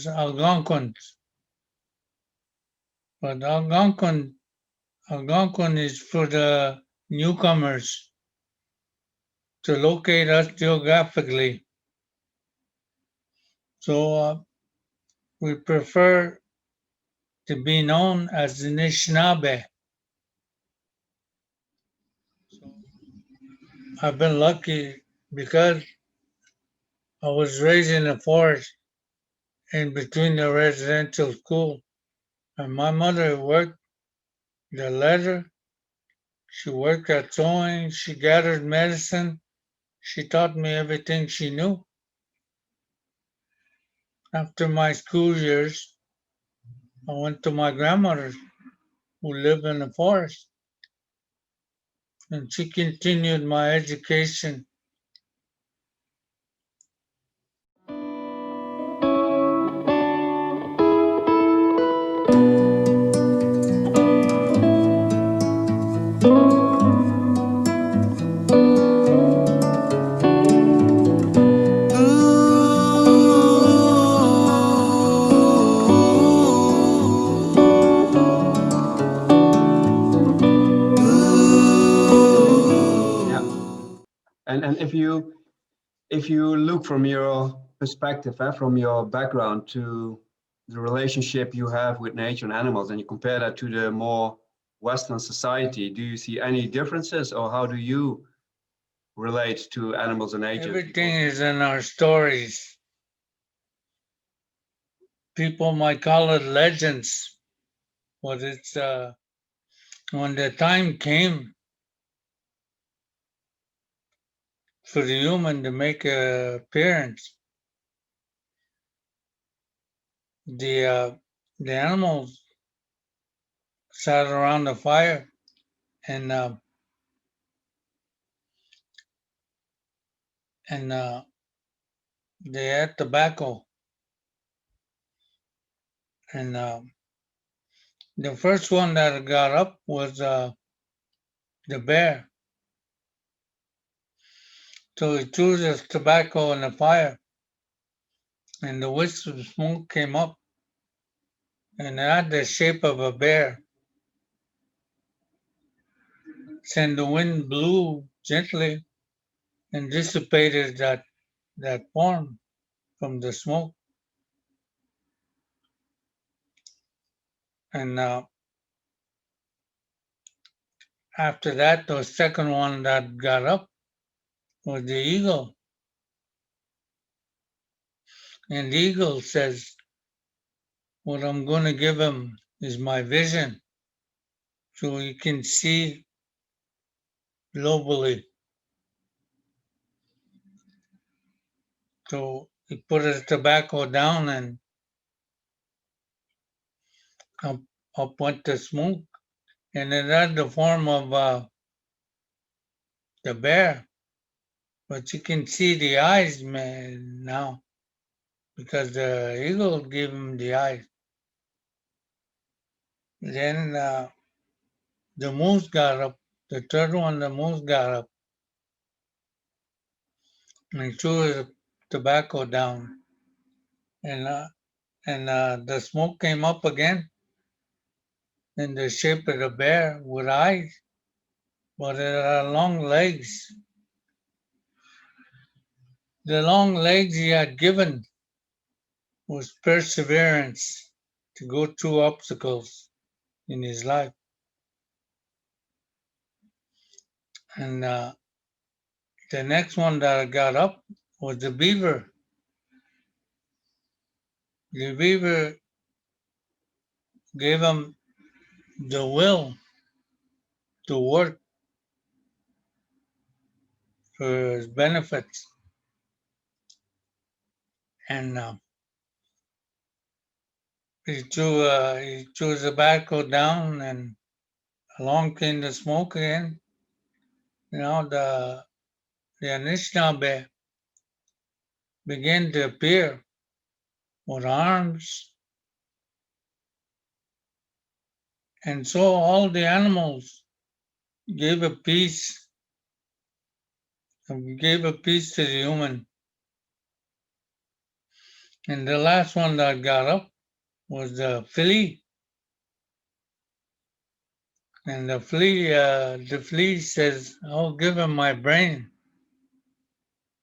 was Algonquins. But Algonquin is for the newcomers to locate us geographically. So we prefer to be known as the Anishinaabe. So I've been lucky because I was raised in the forest in between the residential school. And my mother worked the leather, she worked at sewing, she gathered medicine, she taught me everything she knew. After my school years, I went to my grandmother who lived in the forest, and she continued my education. Yeah. And if you look from your perspective, from your background to the relationship you have with nature and animals, and you compare that to the more Western society, do you see any differences, or how do you relate to animals and nature? Everything is in our stories. People might call it legends, but it's when the time came for the human to make an appearance, the uh, the animals sat around the fire and and they had tobacco. And the first one that got up was the bear. So he threw his tobacco in the fire, and the wisp of smoke came up, and it had the shape of a bear. And the wind blew gently and dissipated that form from the smoke. And after that, the second one that got up was the eagle. And the eagle says, what I'm going to give him is my vision so he can see globally. So he put his tobacco down and up, up went the smoke. And it had the form of the bear. But you can see the eyes, man, now because the eagle gave him the eyes. Then the moose got up. The third one, the moose got up and threw his tobacco down. And the smoke came up again in the shape of the bear with eyes, but it had long legs. The long legs he had given was perseverance to go through obstacles in his life. And the next one that got up was the beaver. The beaver gave him the will to work for his benefits. And he threw the tobacco down, and along came the smoke again. You know, the Anishinaabe began to appear with arms. And so all the animals gave a piece, gave a piece to the human. And the last one that got up was the flea. And the flea says, "I'll give him my brain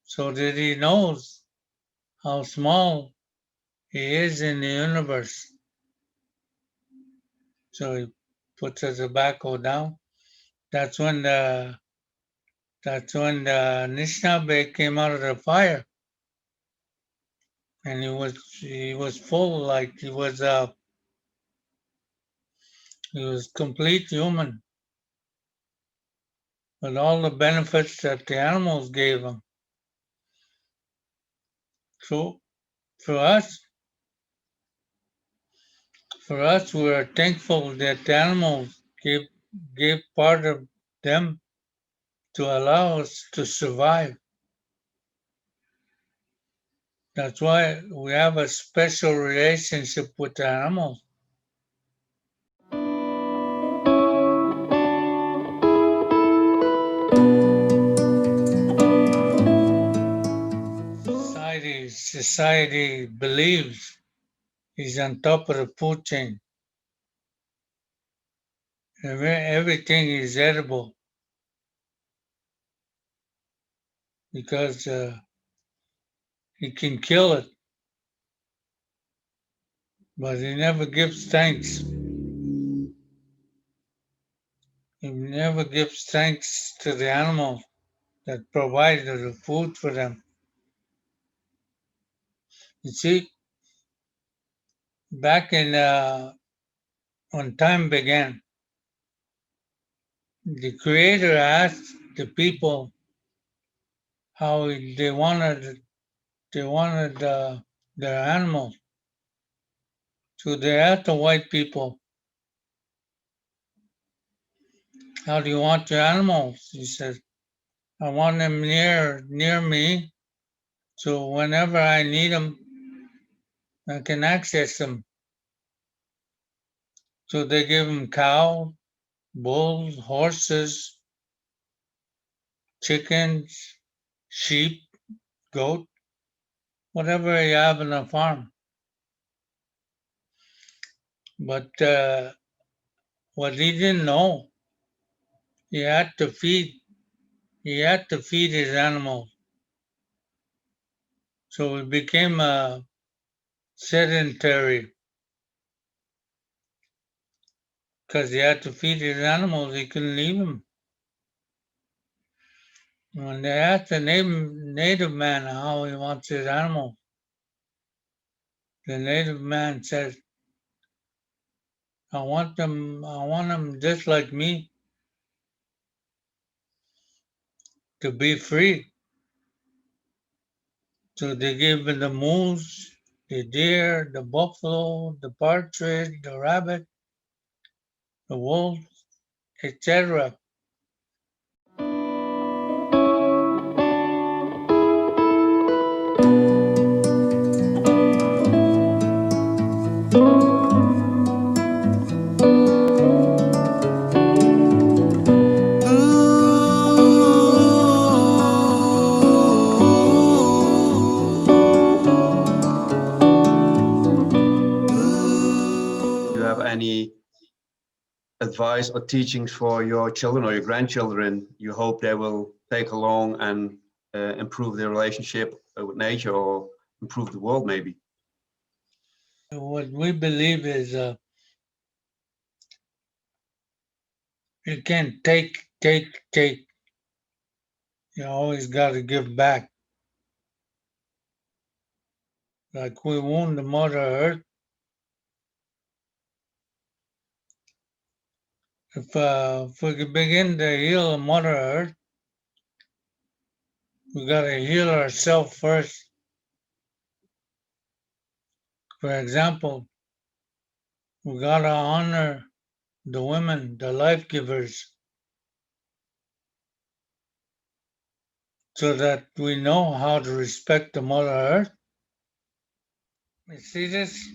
so that he knows how small he is in the universe." So he puts the tobacco down. That's when the Anishinaabe came out of the fire, and he was full, like he was complete human with all the benefits that the animals gave him. So for us, we are thankful that the animals gave part of them to allow us to survive. That's why we have a special relationship with the animals. Society believes he's on top of the food chain. Everything is edible because he can kill it, but he never gives thanks. He never gives thanks to the animals that provided the food for them. You see, back in when time began, the Creator asked the people how they wanted their animals. So they asked the white people, "How do you want your animals?" He said, "I want them near me, so whenever I need them, I can access them." So they give them cow, bulls, horses, chickens, sheep, goat, whatever you have on a farm. But what he didn't know, he had to feed. He had to feed his animals. So he became sedentary because he had to feed his animals. He couldn't leave them. When they asked the native man how he wants his animals, the native man says, I want them just like me, to be free." So they gave him the moose, the deer, the buffalo, the partridge, the rabbit, the wolf, etc. Do you have any advice or teachings for your children or your grandchildren you hope they will take along and improve their relationship with nature or improve the world maybe? What we believe is you can't take. You always got to give back. Like we wound the Mother Earth. If we begin to heal Mother Earth, we got to heal ourselves first. For example, we got to honor the women, the life givers, so that we know how to respect the Mother Earth. You see this?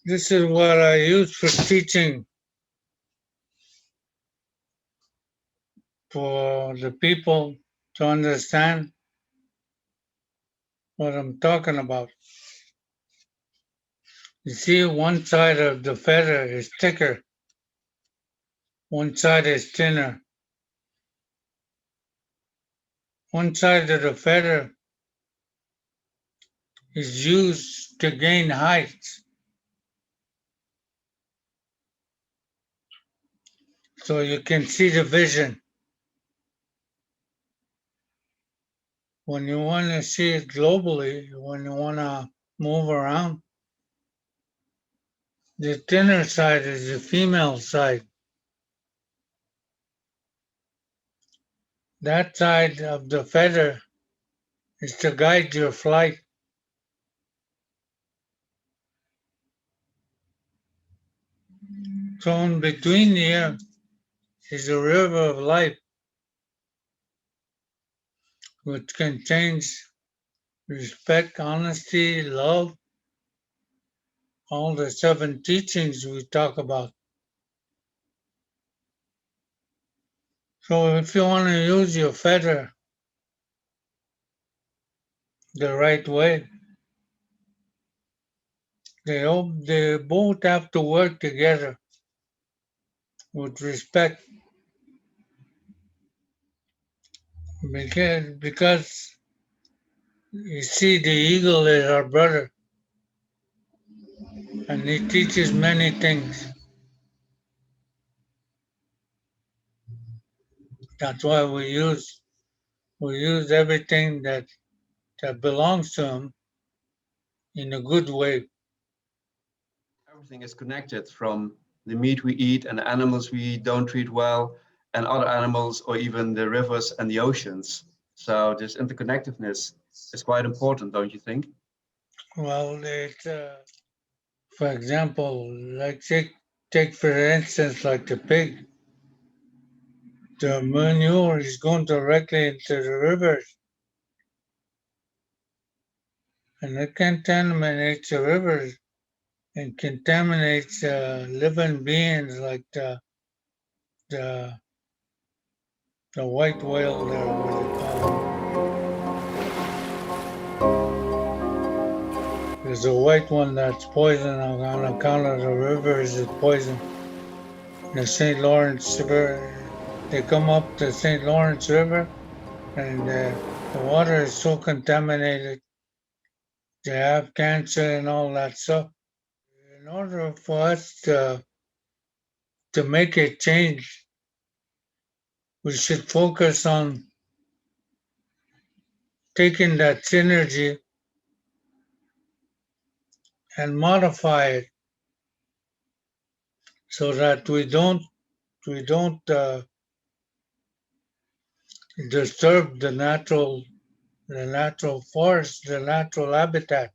This is what I use for teaching for the people to understand what I'm talking about. You see, one side of the feather is thicker, one side is thinner. One side of the feather is used to gain height, so you can see the vision. When you want to see it globally, when you want to move around, the thinner side is the female side. That side of the feather is to guide your flight. So in between here is a river of life, which contains respect, honesty, love, all the seven teachings we talk about. So if you want to use your feather the right way, they both have to work together with respect, because you see the eagle is our brother and he teaches many things. That's why we use everything that belongs to him in a good way. Everything is connected, from the meat we eat and the animals we don't treat well, and other animals, or even the rivers and the oceans. So this interconnectedness is quite important, don't you think? Well, for example, like take for instance like the pig. The manure is going directly into the rivers, and it contaminates the rivers and contaminates living beings like the the white whale there, what do you call them? There's a white one that's poison on account of the rivers is poison. The St. Lawrence River, they come up the St. Lawrence River, and the water is so contaminated, they have cancer and all that stuff. In order for us to make a change, we should focus on taking that synergy and modify it so that we don't disturb the natural forest, the natural habitat.